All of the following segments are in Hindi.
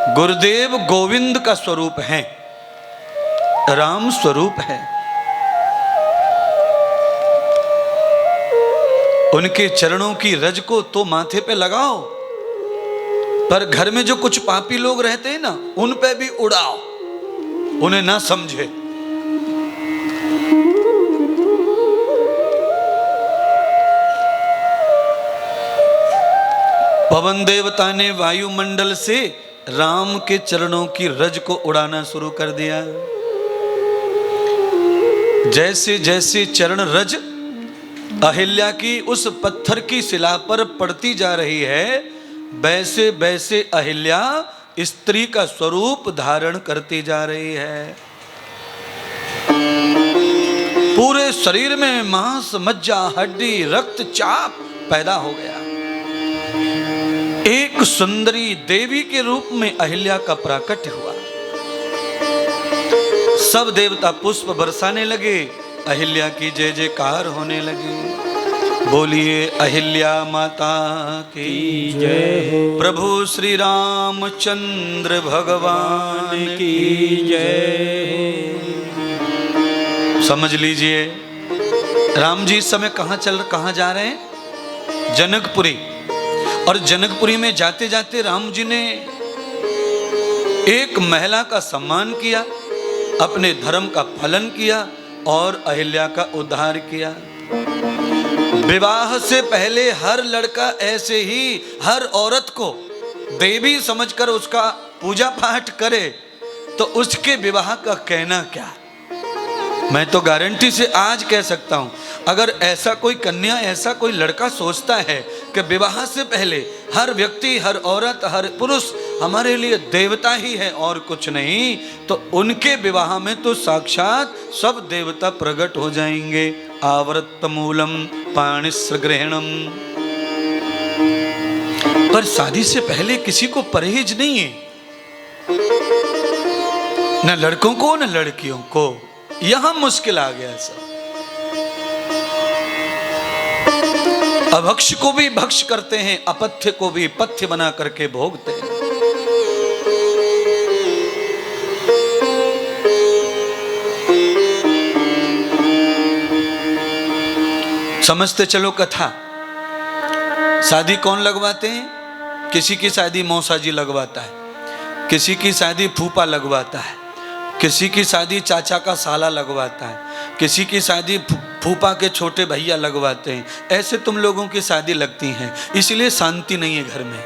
गुरुदेव गोविंद का स्वरूप है, राम स्वरूप है। उनके चरणों की रज को तो माथे पे लगाओ, पर घर में जो कुछ पापी लोग रहते हैं ना, उन पे भी उड़ाओ, उन्हें ना समझे। पवन देवता ने वायुमंडल से राम के चरणों की रज को उड़ाना शुरू कर दिया। जैसे जैसे चरण रज अहिल्या की उस पत्थर की शिला पर पड़ती जा रही है, वैसे वैसे अहिल्या स्त्री का स्वरूप धारण करती जा रही है। पूरे शरीर में मांस, मज्जा, हड्डी, रक्तचाप पैदा हो गया। एक सुंदरी देवी के रूप में अहिल्या का प्राकट्य हुआ। सब देवता पुष्प बरसाने लगे, अहिल्या की जय जयकार होने लगी। बोलिए अहिल्या माता की जय हो, प्रभु श्री रामचंद्र भगवान की जय हो। समझ लीजिए, राम जी इस समय कहाँ जा रहे हैं? जनकपुरी। और जनकपुरी में जाते जाते राम जी ने एक महिला का सम्मान किया, अपने धर्म का पालन किया और अहिल्या का उद्धार किया। विवाह से पहले हर लड़का ऐसे ही हर औरत को देवी समझकर उसका पूजा पाठ करे, तो उसके विवाह का कहना क्या। मैं तो गारंटी से आज कह सकता हूं, अगर ऐसा कोई कन्या, ऐसा कोई लड़का सोचता है कि विवाह से पहले हर व्यक्ति, हर औरत, हर पुरुष हमारे लिए देवता ही है और कुछ नहीं, तो उनके विवाह में तो साक्षात सब देवता प्रकट हो जाएंगे। आवृत्त मूलम पाणिस्र ग्रहणम। पर शादी से पहले किसी को परहेज नहीं है, न लड़कों को न लड़कियों को। यहां मुश्किल आ गया सब। अभक्ष को भी भक्ष करते हैं, अपथ्य को भी पथ्य बना करके भोगते हैं। समझते चलो कथा। शादी कौन लगवाते हैं? किसी की शादी मौसा जी लगवाता है, किसी की शादी फूफा लगवाता है, किसी की शादी चाचा का साला लगवाता है, किसी की शादी फूफा के छोटे भैया लगवाते हैं। ऐसे तुम लोगों की शादी लगती हैं, इसलिए शांति नहीं है घर में।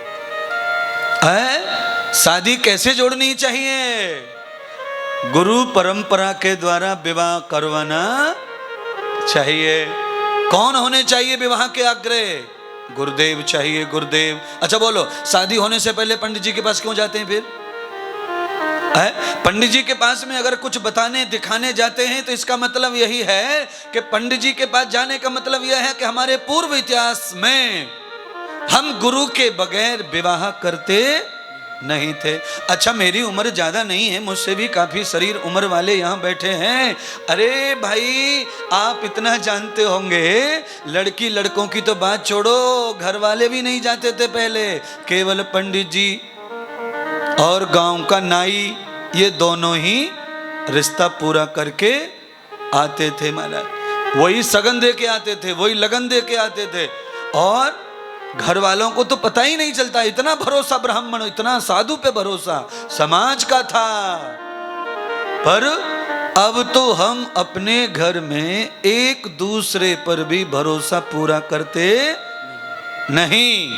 शादी कैसे जोड़नी चाहिए? गुरु परंपरा के द्वारा विवाह करवाना चाहिए। कौन होने चाहिए विवाह के अग्रह? गुरुदेव चाहिए, गुरुदेव। अच्छा बोलो, शादी होने से पहले पंडित जी के पास क्यों जाते हैं फिर? पंडित जी के पास में अगर कुछ बताने दिखाने जाते हैं तो इसका मतलब यही है कि पंडित जी के पास जाने का मतलब यह है कि हमारे पूर्व इतिहास में हम गुरु के बगैर विवाह करते नहीं थे। अच्छा, मेरी उम्र ज्यादा नहीं है, मुझसे भी काफी शरीर उम्र वाले यहाँ बैठे हैं। अरे भाई, आप इतना जानते होंगे, लड़की लड़कों की तो बात छोड़ो, घर वाले भी नहीं जाते थे पहले। केवल पंडित जी और गांव का नाई, ये दोनों ही रिश्ता पूरा करके आते थे महाराज। वही सगन दे के आते थे, वही लगन दे के आते थे, और घर वालों को तो पता ही नहीं चलता। इतना भरोसा ब्राह्मण, इतना साधु पे भरोसा समाज का था। पर अब तो हम अपने घर में एक दूसरे पर भी भरोसा पूरा करते नहीं।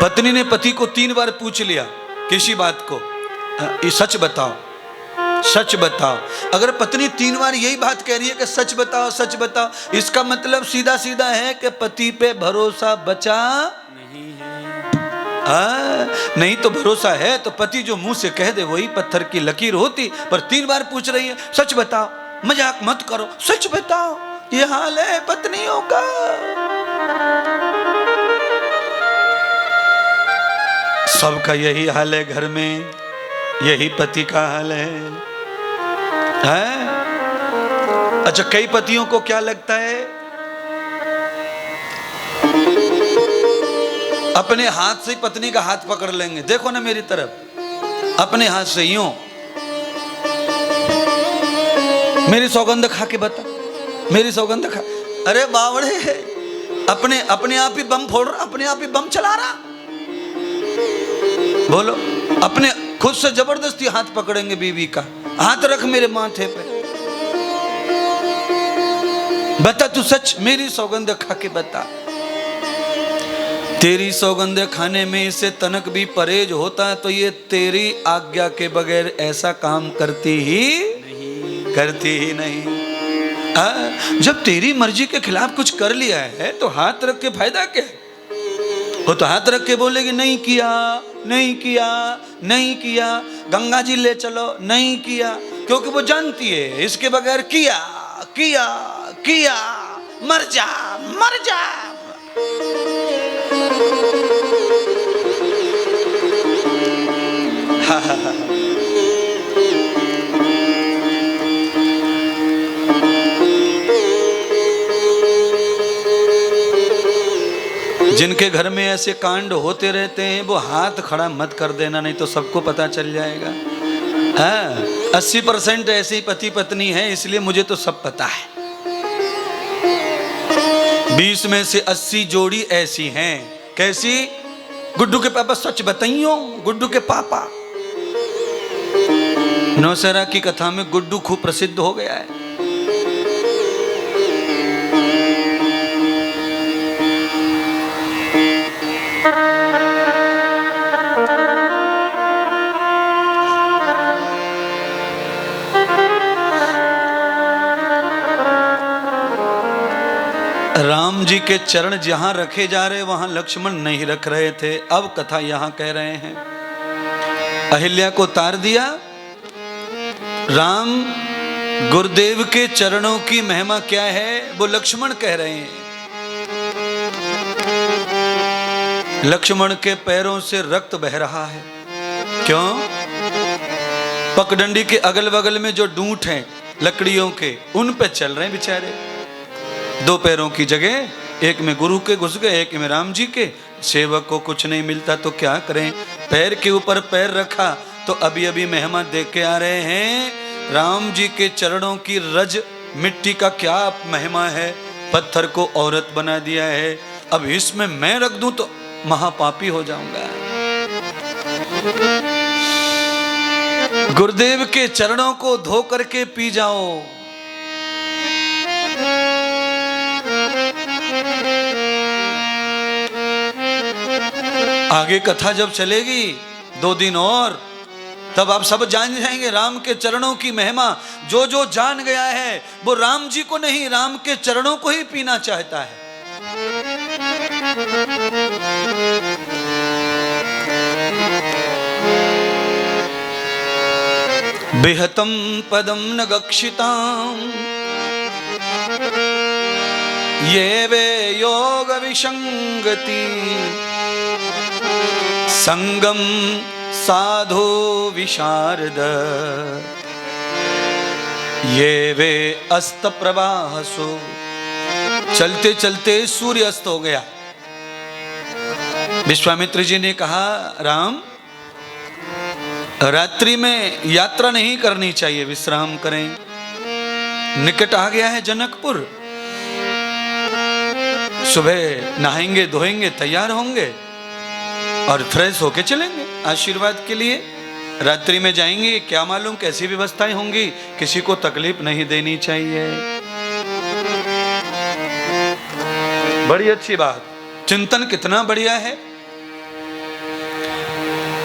पत्नी ने पति को 3 बार पूछ लिया किसी बात को, ये सच बताओ, सच बताओ। अगर पत्नी 3 बार यही बात कह रही है कि सच बताओ, सच बताओ, इसका मतलब सीधा सीधा है कि पति पे भरोसा बचा नहीं है। नहीं तो भरोसा है तो पति जो मुंह से कह दे वही पत्थर की लकीर होती। पर 3 बार पूछ रही है, सच बताओ, मजाक मत करो, सच बताओ। ये हाल है पत्नियों का। सबका यही हाल है घर में, यही पति का हाल है। अच्छा, कई पतियों को क्या लगता है अपने हाथ से पत्नी का हाथ पकड़ लेंगे, देखो ना मेरी तरफ, अपने हाथ से यूं, मेरी सौगंध खा के बता, मेरी सौगंध खा। अरे बावड़े, अपने आप ही बम फोड़ रहा, अपने आप ही बम चला रहा। बोलो, अपने खुद से जबरदस्ती हाथ पकड़ेंगे बीवी का, हाथ रख मेरे माथे पे, बता तू सच, मेरी सौगंध खा के बता। तेरी सौगंध खाने में इसे तनक भी परहेज होता तो ये तेरी आज्ञा के बगैर ऐसा काम करती ही नहीं। जब तेरी मर्जी के खिलाफ कुछ कर लिया है तो हाथ रख के फायदा क्या? वो तो हाथ रख के बोलेगी नहीं किया, नहीं किया, नहीं किया, गंगा जी ले चलो, नहीं किया, क्योंकि वो जानती है इसके बगैर किया किया किया मर जा मर जा। जिनके घर में ऐसे कांड होते रहते हैं वो हाथ खड़ा मत कर देना, नहीं तो सबको पता चल जाएगा। हाँ, 80% ऐसे ही पति पत्नी है, इसलिए मुझे तो सब पता है। 20 में से 80 जोड़ी ऐसी हैं। कैसी? गुड्डू के पापा, सच बताइयो, गुड्डू के पापा। नौशहरा की कथा में गुड्डू खूब प्रसिद्ध हो गया है। राम जी के चरण जहां रखे जा रहे वहां लक्ष्मण नहीं रख रहे थे। अब कथा यहां कह रहे हैं, अहिल्या को तार दिया। राम गुरुदेव के चरणों की महिमा क्या है वो लक्ष्मण कह रहे हैं। लक्ष्मण के पैरों से रक्त बह रहा है। क्यों? पगडंडी के अगल बगल में जो डूंट हैं लकड़ियों के, उन पे चल रहे हैं बेचारे। 2 पैरों की जगह एक में गुरु के घुस गए, एक में राम जी के। सेवक को कुछ नहीं मिलता तो क्या करें? पैर के ऊपर पैर रखा तो अभी अभी मेहमान देख के आ रहे हैं। राम जी के चरणों की रज मिट्टी का क्या महिमा है, पत्थर को औरत बना दिया है। अब इसमें मैं रख दूं तो महापापी हो जाऊंगा। गुरुदेव के चरणों को धो करके पी जाओ। आगे कथा जब चलेगी 2 दिन और, तब आप सब जान जाएंगे राम के चरणों की महिमा। जो जो जान गया है वो राम जी को नहीं, राम के चरणों को ही पीना चाहता है। बिहतम पदम न गक्षिताम ये वे योग विसंगति संगम साधो विशारद ये वे अस्त प्रवाहसो। चलते चलते सूर्य अस्त हो गया। विश्वामित्र जी ने कहा, राम रात्रि में यात्रा नहीं करनी चाहिए, विश्राम करें। निकट आ गया है जनकपुर, सुबह नहाएंगे धोएंगे तैयार होंगे और फ्रेश होके चलेंगे आशीर्वाद के लिए। रात्रि में जाएंगे, क्या मालूम कैसी व्यवस्थाएं होंगी, किसी को तकलीफ नहीं देनी चाहिए। बड़ी अच्छी बात। चिंतन कितना बढ़िया है।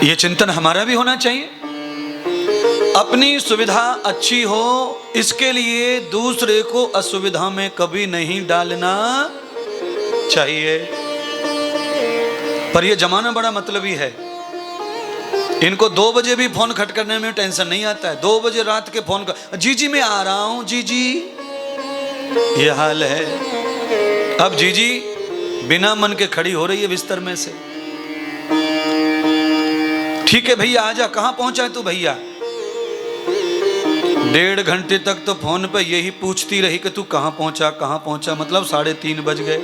ये चिंतन हमारा भी होना चाहिए। अपनी सुविधा अच्छी हो इसके लिए दूसरे को असुविधा में कभी नहीं डालना चाहिए। पर यह जमाना बड़ा मतलबी है। इनको 2 बजे भी फोन खट करने में टेंशन नहीं आता है। 2 बजे रात के फोन कर, जीजी मैं आ रहा हूं जीजी, ये हाल है। अब जीजी बिना मन के खड़ी हो रही है बिस्तर में से। ठीक है भैया आजा, कहां पहुंचा है तू भैया? 1.5 घंटे तक तो फोन पे यही पूछती रही कि तू कहां पहुंचा, मतलब 3:30 बज गए।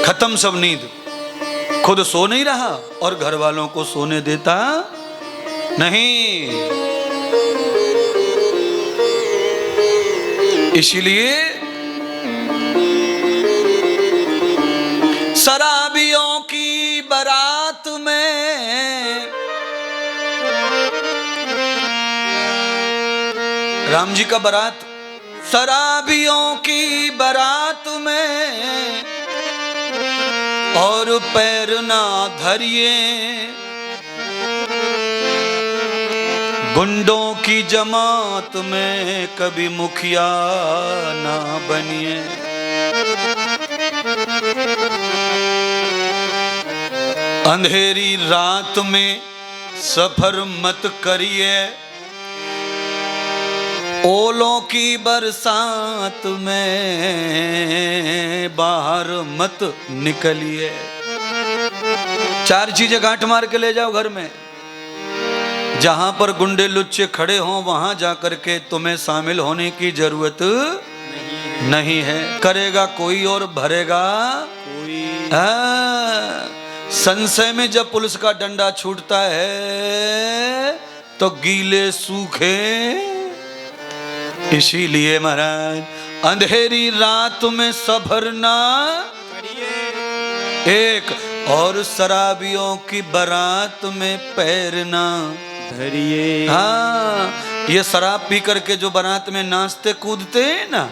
खत्म सब नींद। खुद सो नहीं रहा और घर वालों को सोने देता नहीं। इसीलिए शराबियों की बारात में राम जी का बारात, शराबियों की बारात में और पैर ना धरिए, गुंडों की जमात में कभी मुखिया ना बनिए। अंधेरी रात में सफर मत करिए, ओलों की बरसात में बाहर मत निकलिए। 4 चीजें गांठ मार के ले जाओ घर में। जहां पर गुंडे लुच्चे खड़े हों वहां जाकर के तुम्हें शामिल होने की जरूरत नहीं है। करेगा कोई और भरेगा कोई। संशय में जब पुलिस का डंडा छूटता है तो गीले सूखे। इसीलिए महाराज अंधेरी रात में सफर ना करिए, एक और शराबियों की बारात में पैर ना धरिए। हाँ, ये शराब पी करके जो बारात में नाचते कूदते हैं ना,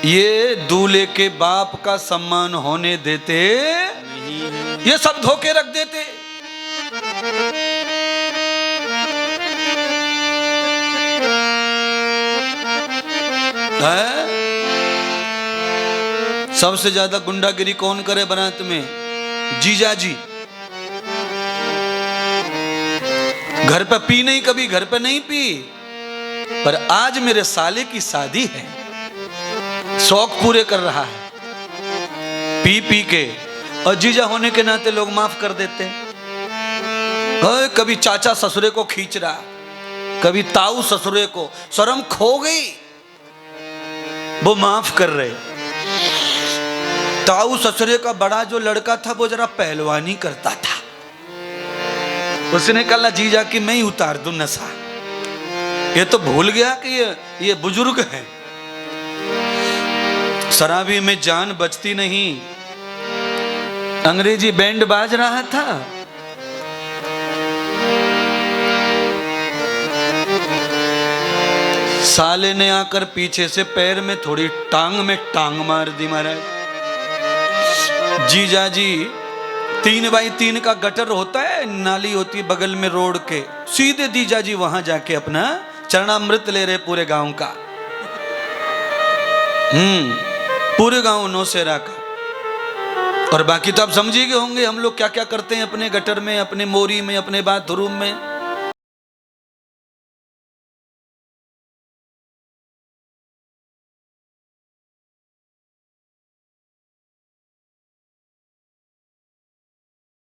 ये दूल्हे के बाप का सम्मान होने देते नहीं है। ये सब धोखे रख देते। है? सबसे ज्यादा गुंडागिरी कौन करे बारात में? जीजा जी। घर पे पी नहीं, कभी घर पे नहीं पी, पर आज मेरे साले की शादी है, शौक पूरे कर रहा है पी पी के, और जीजा होने के नाते लोग माफ कर देते हैं। कभी चाचा ससुरे को खींच रहा, कभी ताऊ ससुरे को, शर्म खो गई, वो माफ कर रहे। ताऊ ससुरे का बड़ा जो लड़का था वो जरा पहलवानी करता था, उसने कहा जीजा कि मैं ही उतार दूं नशा। ये तो भूल गया कि ये बुजुर्ग है। शराबी में जान बचती नहीं। अंग्रेजी बैंड बाज रहा था, साले ने आकर पीछे से पैर में थोड़ी टांग में टांग मार दी महाराज। जीजा जी 3x3 का गटर होता है, नाली होती है बगल में रोड के, सीधे जीजा जी वहां जाके अपना चरणामृत ले रहे पूरे गांव का। पूरे गांव नौशेरा का। और बाकी तो आप समझ ही गए होंगे हम लोग क्या क्या करते हैं अपने गटर में, अपने मोरी में, अपने बाथरूम में।